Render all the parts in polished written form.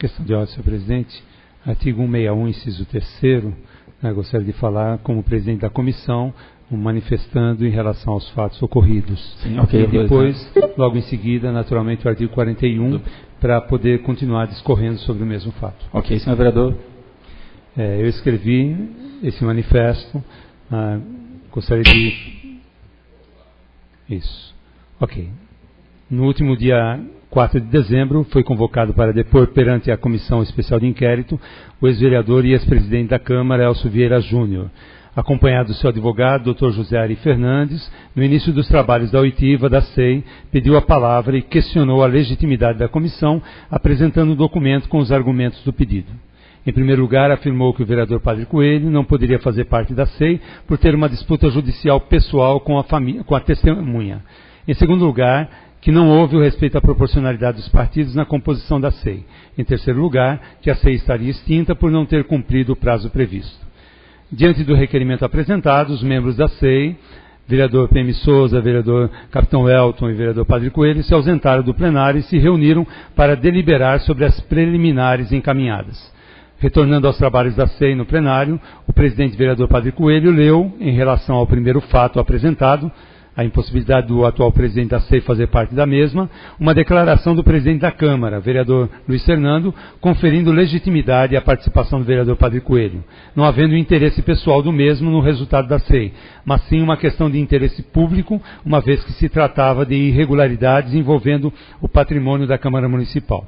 Questão de ordem, senhor presidente. Artigo 161, inciso 3º, gostaria de falar como presidente da comissão, manifestando em relação aos fatos ocorridos. Sim, ok. E depois, logo em seguida, naturalmente, o artigo 41, para poder continuar discorrendo sobre o mesmo fato. Ok, senhor vereador. Eu escrevi esse manifesto, gostaria de... Isso. Ok. No último dia 4 de dezembro, foi convocado para depor perante a Comissão Especial de Inquérito o ex-vereador e ex-presidente da Câmara, Elcio Vieira Júnior, acompanhado do seu advogado, Dr. José Ari Fernandes. No início dos trabalhos da oitiva da SEI, pediu a palavra e questionou a legitimidade da comissão, apresentando um documento com os argumentos do pedido. Em primeiro lugar, afirmou que o vereador Padre Coelho não poderia fazer parte da SEI por ter uma disputa judicial pessoal com a testemunha. Em segundo lugar, que não houve o respeito à proporcionalidade dos partidos na composição da SEI. Em terceiro lugar, que a SEI estaria extinta por não ter cumprido o prazo previsto. Diante do requerimento apresentado, os membros da SEI, vereador PM Souza, vereador Capitão Elton e vereador Padre Coelho, se ausentaram do plenário e se reuniram para deliberar sobre as preliminares encaminhadas. Retornando aos trabalhos da SEI no plenário, o presidente vereador Padre Coelho leu, em relação ao primeiro fato apresentado, a impossibilidade do atual presidente da SEI fazer parte da mesma, uma declaração do presidente da Câmara, vereador Luiz Fernando, conferindo legitimidade à participação do vereador Padre Coelho, não havendo interesse pessoal do mesmo no resultado da SEI, mas sim uma questão de interesse público, uma vez que se tratava de irregularidades envolvendo o patrimônio da Câmara Municipal.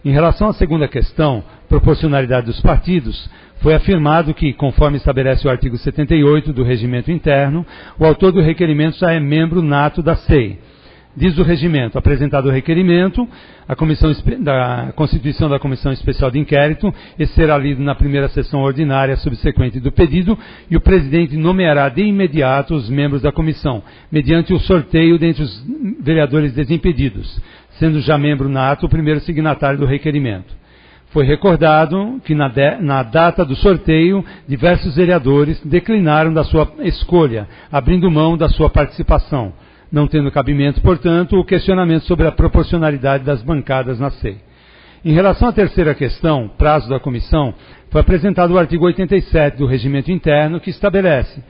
Em relação à segunda questão, proporcionalidade dos partidos, foi afirmado que, conforme estabelece o artigo 78 do Regimento Interno, o autor do requerimento já é membro nato da SEI. Diz o regimento, apresentado o requerimento, da constituição da Comissão Especial de Inquérito, esse será lido na primeira sessão ordinária subsequente do pedido, e o presidente nomeará de imediato os membros da comissão, mediante o sorteio dentre os vereadores desimpedidos, sendo já membro nato o primeiro signatário do requerimento. Foi recordado que na data do sorteio, diversos vereadores declinaram da sua escolha, abrindo mão da sua participação, não tendo cabimento, portanto, o questionamento sobre a proporcionalidade das bancadas na SEI. Em relação à terceira questão, prazo da comissão, foi apresentado o artigo 87 do Regimento Interno, que estabelece: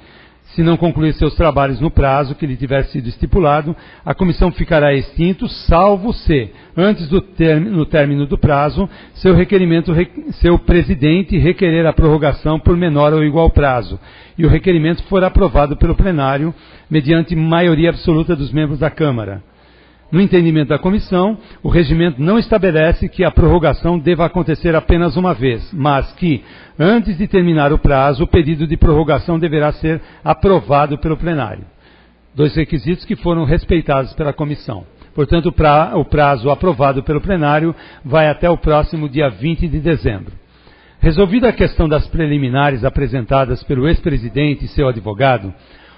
se não concluir seus trabalhos no prazo que lhe tiver sido estipulado, a comissão ficará extinta, salvo se, antes do término do prazo, seu presidente requerer a prorrogação por menor ou igual prazo, e o requerimento for aprovado pelo plenário, mediante maioria absoluta dos membros da Câmara. No entendimento da comissão, o regimento não estabelece que a prorrogação deva acontecer apenas uma vez, mas que, antes de terminar o prazo, o pedido de prorrogação deverá ser aprovado pelo plenário. Dois requisitos que foram respeitados pela comissão. Portanto, o prazo aprovado pelo plenário vai até o próximo dia 20 de dezembro. Resolvida a questão das preliminares apresentadas pelo ex-presidente e seu advogado,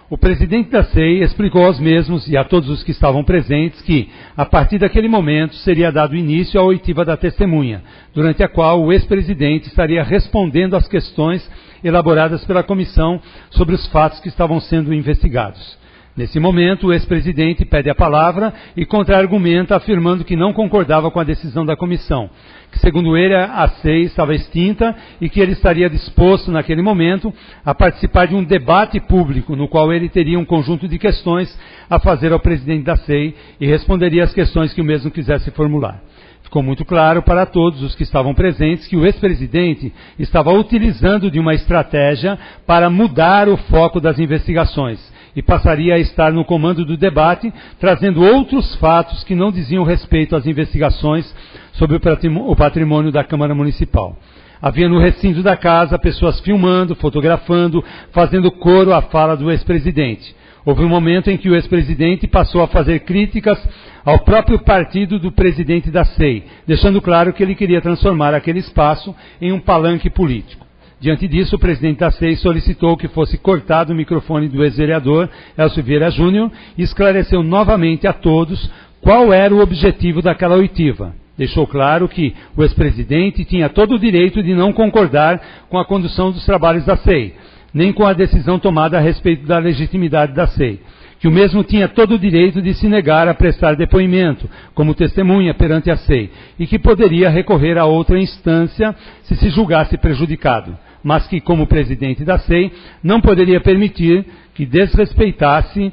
o presidente da SEI explicou aos mesmos e a todos os que estavam presentes que, a partir daquele momento, seria dado início à oitiva da testemunha, durante a qual o ex-presidente estaria respondendo às questões elaboradas pela comissão sobre os fatos que estavam sendo investigados. Nesse momento, o ex-presidente pede a palavra e contra-argumenta, afirmando que não concordava com a decisão da comissão, que, segundo ele, a SEI estava extinta e que ele estaria disposto, naquele momento, a participar de um debate público, no qual ele teria um conjunto de questões a fazer ao presidente da SEI e responderia às questões que o mesmo quisesse formular. Ficou muito claro para todos os que estavam presentes que o ex-presidente estava utilizando de uma estratégia para mudar o foco das investigações e passaria a estar no comando do debate, trazendo outros fatos que não diziam respeito às investigações sobre o patrimônio da Câmara Municipal. Havia no recinto da casa pessoas filmando, fotografando, fazendo coro à fala do ex-presidente. Houve um momento em que o ex-presidente passou a fazer críticas ao próprio partido do presidente da SEI, deixando claro que ele queria transformar aquele espaço em um palanque político. Diante disso, o presidente da SEI solicitou que fosse cortado o microfone do ex-vereador Elcio Vieira Júnior e esclareceu novamente a todos qual era o objetivo daquela oitiva. Deixou claro que o ex-presidente tinha todo o direito de não concordar com a condução dos trabalhos da SEI, nem com a decisão tomada a respeito da legitimidade da SEI, que o mesmo tinha todo o direito de se negar a prestar depoimento, como testemunha perante a SEI, e que poderia recorrer a outra instância se julgasse prejudicado, mas que, como presidente da SEI, não poderia permitir que desrespeitasse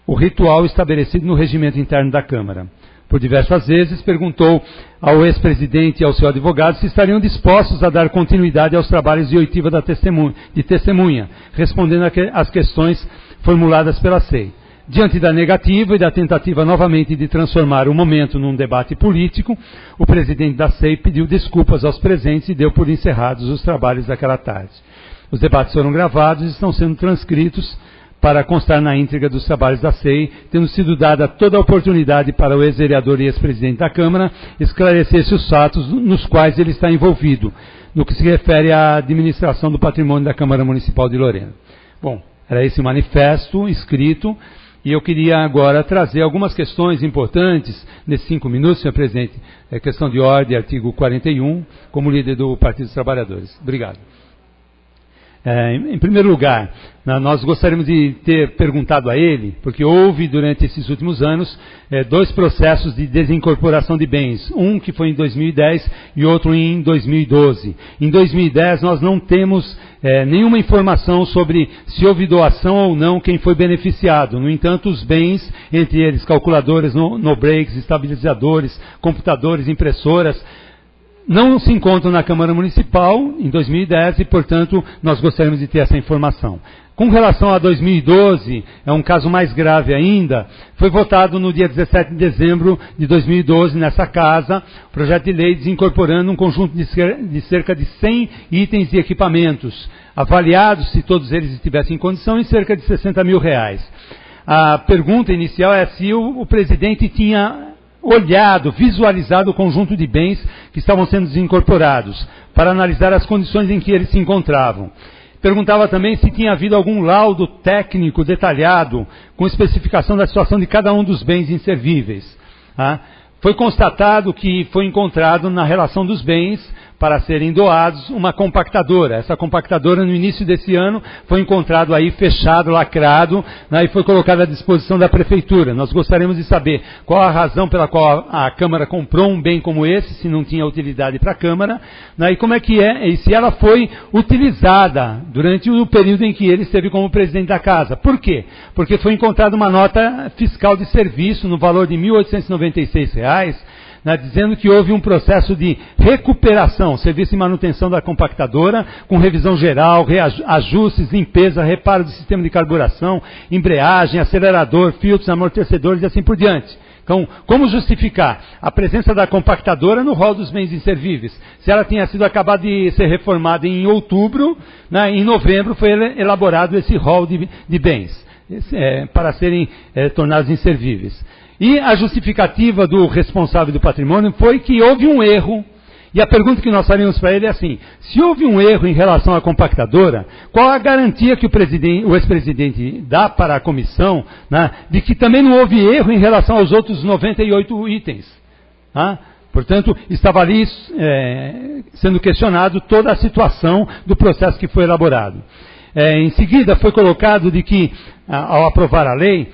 o ritual estabelecido no regimento interno da Câmara. Por diversas vezes perguntou ao ex-presidente e ao seu advogado se estariam dispostos a dar continuidade aos trabalhos de oitiva de testemunha, respondendo às questões formuladas pela SEI. Diante da negativa e da tentativa novamente de transformar o momento num debate político, o presidente da SEI pediu desculpas aos presentes e deu por encerrados os trabalhos daquela tarde. Os debates foram gravados e estão sendo transcritos para constar na íntegra dos trabalhos da SEI, tendo sido dada toda a oportunidade para o ex-vereador e ex-presidente da Câmara esclarecer-se os fatos nos quais ele está envolvido, no que se refere à administração do patrimônio da Câmara Municipal de Lorena. Bom, era esse o manifesto escrito, e eu queria agora trazer algumas questões importantes nesses 5 minutos, senhor presidente. É questão de ordem, artigo 41, como líder do Partido dos Trabalhadores. Obrigado. Em primeiro lugar, nós gostaríamos de ter perguntado a ele, porque houve durante esses últimos anos 2 processos de desincorporação de bens, um que foi em 2010 e outro em 2012. Em 2010 nós não temos nenhuma informação sobre se houve doação ou não, quem foi beneficiado. No entanto, os bens, entre eles calculadoras, no-breaks, estabilizadores, computadores, impressoras, não se encontram na Câmara Municipal em 2010 e, portanto, nós gostaríamos de ter essa informação. Com relação a 2012, é um caso mais grave ainda, foi votado no dia 17 de dezembro de 2012 nessa casa, o projeto de lei desincorporando um conjunto de cerca de 100 itens e equipamentos, avaliados, se todos eles estivessem em condição, em cerca de R$60 mil. A pergunta inicial é se o presidente tinha olhado, visualizado o conjunto de bens que estavam sendo desincorporados, para analisar as condições em que eles se encontravam. Perguntava também se tinha havido algum laudo técnico detalhado, com especificação da situação de cada um dos bens inservíveis. Foi constatado que foi encontrado na relação dos bens, para serem doados, uma compactadora. Essa compactadora, no início desse ano, foi encontrado aí fechado, lacrado, e foi colocada à disposição da Prefeitura. Nós gostaríamos de saber qual a razão pela qual a Câmara comprou um bem como esse, se não tinha utilidade para a Câmara, e como é que é, e se ela foi utilizada durante o período em que ele esteve como presidente da Casa. Por quê? Porque foi encontrada uma nota fiscal de serviço no valor de R$ 1.896, dizendo que houve um processo de recuperação, serviço de manutenção da compactadora, com revisão geral, ajustes, limpeza, reparo do sistema de carburação, embreagem, acelerador, filtros, amortecedores e assim por diante. Então, como justificar a presença da compactadora no rol dos bens inservíveis? Se ela tinha sido acabada de ser reformada em outubro, em novembro foi elaborado esse rol de bens para serem tornados inservíveis. E a justificativa do responsável do patrimônio foi que houve um erro. E a pergunta que nós faríamos para ele é assim: se houve um erro em relação à compactadora, qual a garantia que o ex-presidente dá para a comissão, de que também não houve erro em relação aos outros 98 itens? Portanto, estava ali sendo questionado toda a situação do processo que foi elaborado. Em seguida, foi colocado de que, ao aprovar a lei,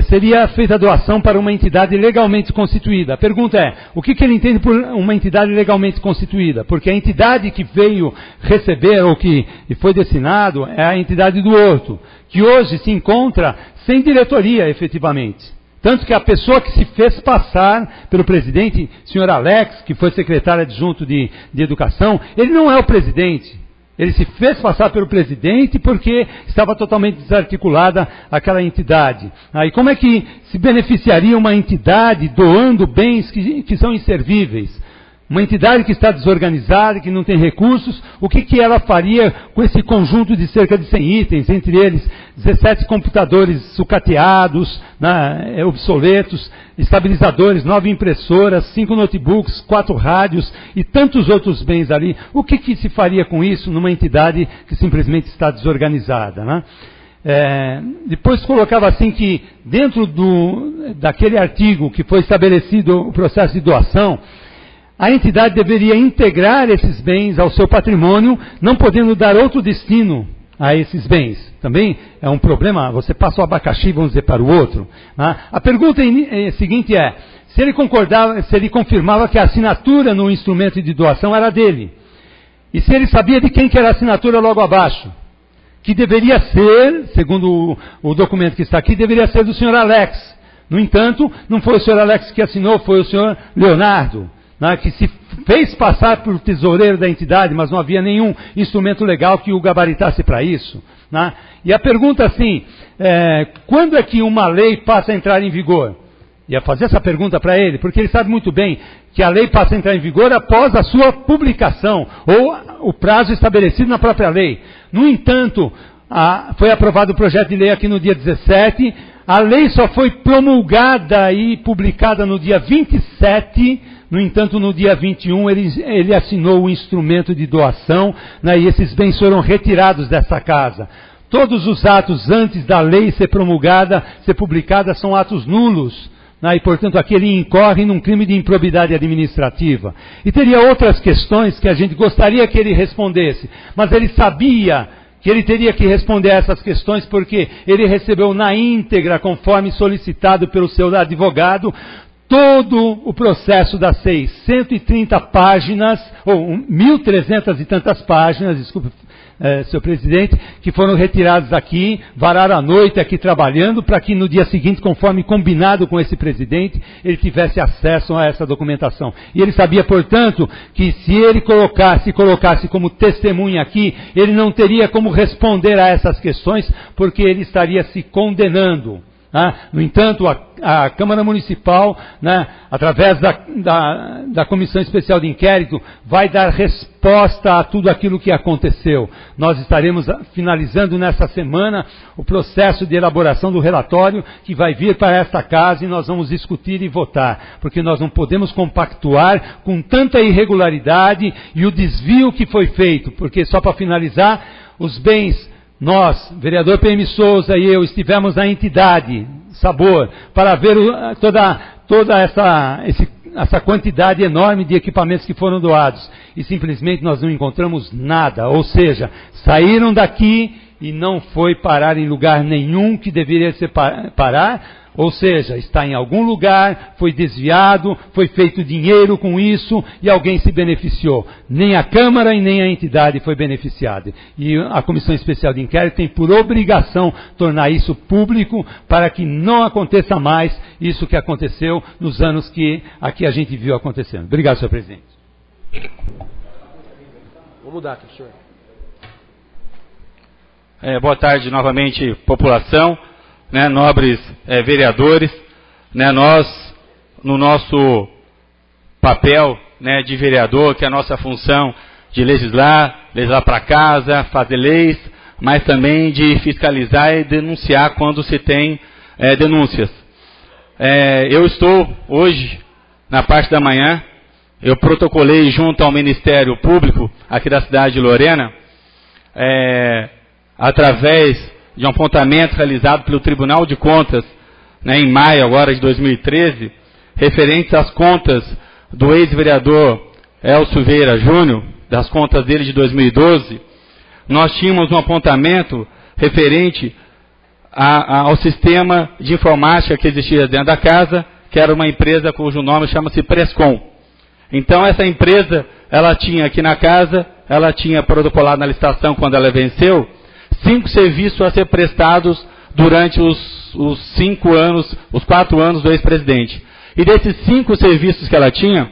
seria feita a doação para uma entidade legalmente constituída. A pergunta é, o que ele entende por uma entidade legalmente constituída? Porque a entidade que veio receber ou que foi destinado é a entidade do Horto, que hoje se encontra sem diretoria, efetivamente. Tanto que a pessoa que se fez passar pelo presidente, senhor Alex, que foi secretário adjunto de Educação, ele não é o presidente. Ele se fez passar pelo presidente porque estava totalmente desarticulada aquela entidade. E como é que se beneficiaria uma entidade doando bens que são inservíveis? Uma entidade que está desorganizada, que não tem recursos, o que ela faria com esse conjunto de cerca de 100 itens, entre eles 17 computadores sucateados, obsoletos, estabilizadores, 9 impressoras, 5 notebooks, 4 rádios e tantos outros bens ali? O que se faria com isso numa entidade que simplesmente está desorganizada, depois colocava assim que dentro daquele artigo que foi estabelecido o processo de doação, a entidade deveria integrar esses bens ao seu patrimônio, não podendo dar outro destino a esses bens. Também é um problema, você passa o abacaxi, vamos dizer, para o outro. A pergunta seguinte é, se ele concordava, se ele confirmava que a assinatura no instrumento de doação era dele. E se ele sabia de quem que era a assinatura logo abaixo. Que deveria ser, segundo o documento que está aqui, deveria ser do senhor Alex. No entanto, não foi o senhor Alex que assinou, foi o senhor Leonardo, né, que se fez passar por tesoureiro da entidade, mas não havia nenhum instrumento legal que o gabaritasse para isso. Né? E a pergunta assim, quando é que uma lei passa a entrar em vigor? Ia fazer essa pergunta para ele, porque ele sabe muito bem que a lei passa a entrar em vigor após a sua publicação, ou o prazo estabelecido na própria lei. No entanto, foi aprovado o projeto de lei aqui no dia 17, a lei só foi promulgada e publicada no dia 27, no entanto, no dia 21, ele assinou o instrumento de doação, né, e esses bens foram retirados dessa casa. Todos os atos antes da lei ser promulgada, ser publicada, são atos nulos. E, portanto, aqui ele incorre num crime de improbidade administrativa. E teria outras questões que a gente gostaria que ele respondesse, mas ele sabia que ele teria que responder a essas questões porque ele recebeu na íntegra, conforme solicitado pelo seu advogado, todo o processo das 130 páginas, ou 1.300 e tantas páginas, desculpe, senhor presidente, que foram retirados aqui, vararam a noite aqui trabalhando, para que no dia seguinte, conforme combinado com esse presidente, ele tivesse acesso a essa documentação. E ele sabia, portanto, que se ele colocasse como testemunha aqui, ele não teria como responder a essas questões, porque ele estaria se condenando. No entanto, a Câmara Municipal, através da Comissão Especial de Inquérito, vai dar resposta a tudo aquilo que aconteceu. Nós estaremos finalizando nessa semana o processo de elaboração do relatório que vai vir para esta casa e nós vamos discutir e votar, porque nós não podemos compactuar com tanta irregularidade e o desvio que foi feito, porque só para finalizar, os bens... Nós, vereador PM Souza e eu, estivemos na entidade, Sabor, para ver toda essa quantidade enorme de equipamentos que foram doados. E simplesmente nós não encontramos nada. Ou seja, saíram daqui e não foi parar em lugar nenhum que deveria ser parar. Ou seja, está em algum lugar, foi desviado, foi feito dinheiro com isso e alguém se beneficiou. Nem a Câmara e nem a entidade foi beneficiada. E a Comissão Especial de Inquérito tem por obrigação tornar isso público para que não aconteça mais isso que aconteceu nos anos que aqui a gente viu acontecendo. Obrigado, senhor presidente. Vou mudar aqui, senhor. Boa tarde novamente, população. Nobres vereadores, nós, no nosso papel de vereador, que é a nossa função de legislar para casa, fazer leis, mas também de fiscalizar e denunciar quando se tem denúncias. Eu estou hoje, na parte da manhã, eu protocolei junto ao Ministério Público, aqui da cidade de Lorena, através de um apontamento realizado pelo Tribunal de Contas, em maio agora de 2013, referentes às contas do ex-vereador Elcio Vieira Júnior, das contas dele de 2012, nós tínhamos um apontamento referente ao sistema de informática que existia dentro da casa, que era uma empresa cujo nome chama-se Prescom. Então essa empresa, ela tinha aqui na casa, ela tinha protocolado na licitação quando ela venceu, 5 serviços a ser prestados durante os 4 anos do ex-presidente. E desses 5 serviços que ela tinha,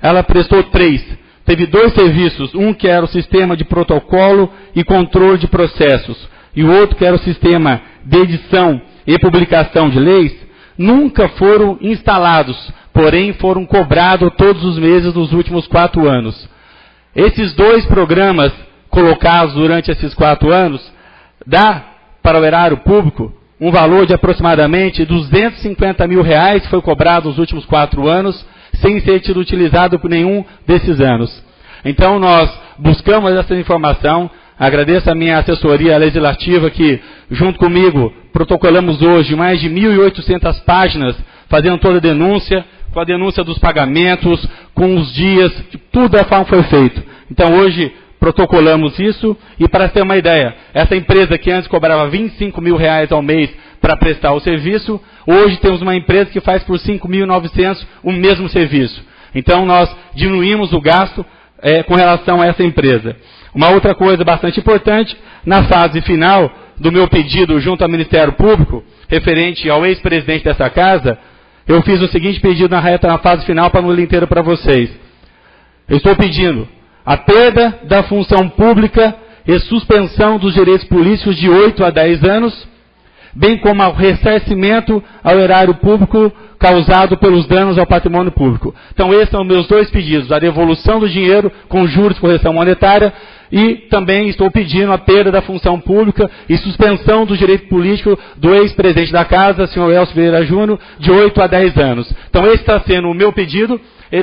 ela prestou 3. Teve 2 serviços, um que era o sistema de protocolo e controle de processos, e o outro que era o sistema de edição e publicação de leis, nunca foram instalados, porém foram cobrados todos os meses nos últimos 4 anos. Esses 2 programas colocados durante esses 4 anos, dá para o erário público um valor de aproximadamente R$250 mil que foi cobrado nos últimos 4 anos, sem ser tido utilizado por nenhum desses anos. Então nós buscamos essa informação, agradeço a minha assessoria legislativa que, junto comigo, protocolamos hoje mais de 1.800 páginas, fazendo toda a denúncia, com a denúncia dos pagamentos, com os dias, tudo da forma foi feito. Então hoje, protocolamos isso, e para ter uma ideia, essa empresa que antes cobrava R$25 mil ao mês para prestar o serviço, hoje temos uma empresa que faz por R$5.900 o mesmo serviço. Então nós diminuímos o gasto com relação a essa empresa. Uma outra coisa bastante importante, na fase final do meu pedido junto ao Ministério Público, referente ao ex-presidente dessa casa, eu fiz o seguinte pedido na fase final para não ler inteiro para vocês. Eu estou pedindo a perda da função pública e suspensão dos direitos políticos de 8 a 10 anos, bem como o ressarcimento ao erário público causado pelos danos ao patrimônio público. Então esses são meus dois pedidos, a devolução do dinheiro com juros e correção monetária, e também estou pedindo a perda da função pública e suspensão do direito político do ex-presidente da casa, senhor Elcio Vieira Júnior, de 8 a 10 anos. Então esse está sendo o meu pedido,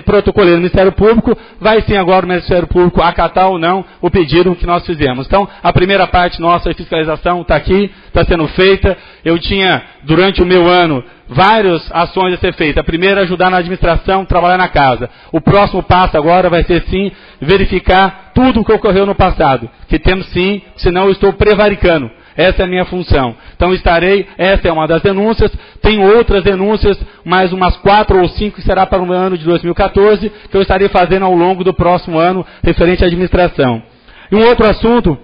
protocolei no Ministério Público, vai sim agora o Ministério Público acatar ou não o pedido que nós fizemos. Então, a primeira parte nossa de fiscalização está aqui, está sendo feita. Eu tinha, durante o meu ano, várias ações a ser feitas. A primeira, ajudar na administração, trabalhar na casa. O próximo passo agora vai ser, sim, verificar tudo o que ocorreu no passado. Que temos sim, senão eu estou prevaricando. Essa é a minha função. Então essa é uma das denúncias, tem outras denúncias, mais umas 4 ou 5 que será para o ano de 2014, que eu estarei fazendo ao longo do próximo ano, referente à administração. E um outro assunto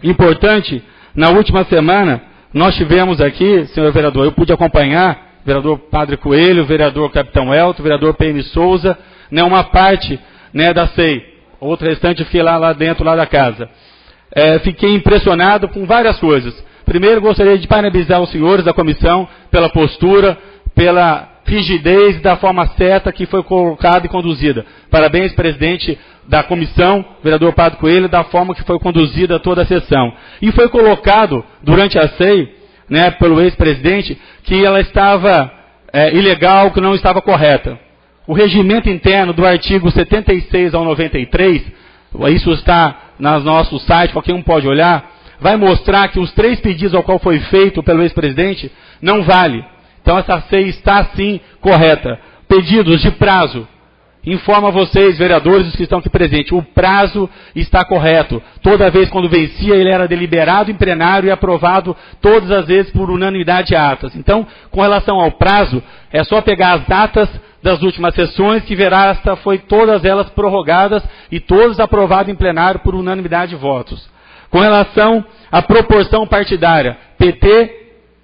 importante, na última semana, nós tivemos aqui, senhor vereador, eu pude acompanhar, vereador Padre Coelho, vereador Capitão Elton, vereador PM Souza, uma parte da SEI, outra restante eu fiquei lá dentro, lá da casa. Fiquei impressionado com várias coisas. Primeiro, gostaria de parabenizar os senhores da comissão pela postura, pela rigidez e da forma certa que foi colocada e conduzida. Parabéns, presidente da comissão, vereador Padre Coelho, da forma que foi conduzida toda a sessão. E foi colocado, durante a SEI, pelo ex-presidente, que ela estava ilegal, que não estava correta. O regimento interno do artigo 76 ao 93, isso está no nosso site, qualquer um pode olhar, vai mostrar que os 3 pedidos ao qual foi feito pelo ex-presidente não vale. Então essa SEI está sim correta. Pedidos de prazo. Informo a vocês, vereadores, os que estão aqui presentes, o prazo está correto. Toda vez quando vencia, ele era deliberado em plenário e aprovado todas as vezes por unanimidade de atas. Então, com relação ao prazo, é só pegar as datas das últimas sessões, que verá foi todas elas prorrogadas e todas aprovadas em plenário por unanimidade de votos. Com relação à proporção partidária, PT,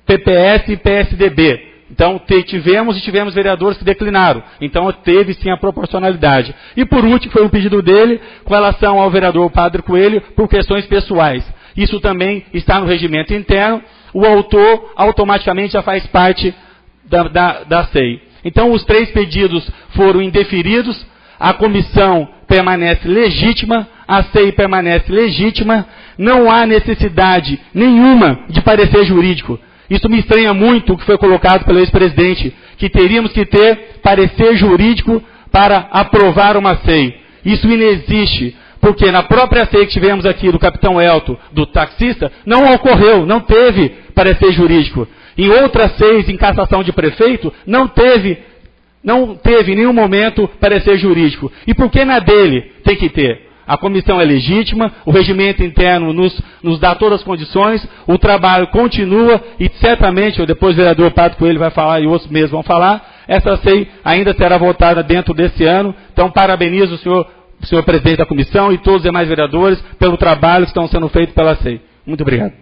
PPS e PSDB. Então, tivemos vereadores que declinaram. Então, teve sim a proporcionalidade. E por último, foi um pedido dele, com relação ao vereador Padre Coelho, por questões pessoais. Isso também está no regimento interno. O autor automaticamente já faz parte da SEI. Então, os 3 pedidos foram indeferidos, a comissão permanece legítima, a SEI permanece legítima, não há necessidade nenhuma de parecer jurídico. Isso me estranha muito o que foi colocado pelo ex-presidente, que teríamos que ter parecer jurídico para aprovar uma SEI. Isso inexiste, porque na própria SEI que tivemos aqui do Capitão Elton, do taxista, não ocorreu, não teve parecer jurídico. Em outras SEIs, em cassação de prefeito, não teve em nenhum momento parecer jurídico. E por que na dele tem que ter? A comissão é legítima, o regimento interno nos dá todas as condições, o trabalho continua e certamente, depois o vereador Padre Coelho vai falar e outros mesmos vão falar, essa SEI ainda será votada dentro desse ano. Então, parabenizo o senhor presidente da comissão e todos os demais vereadores pelo trabalho que estão sendo feito pela SEI. Muito obrigado.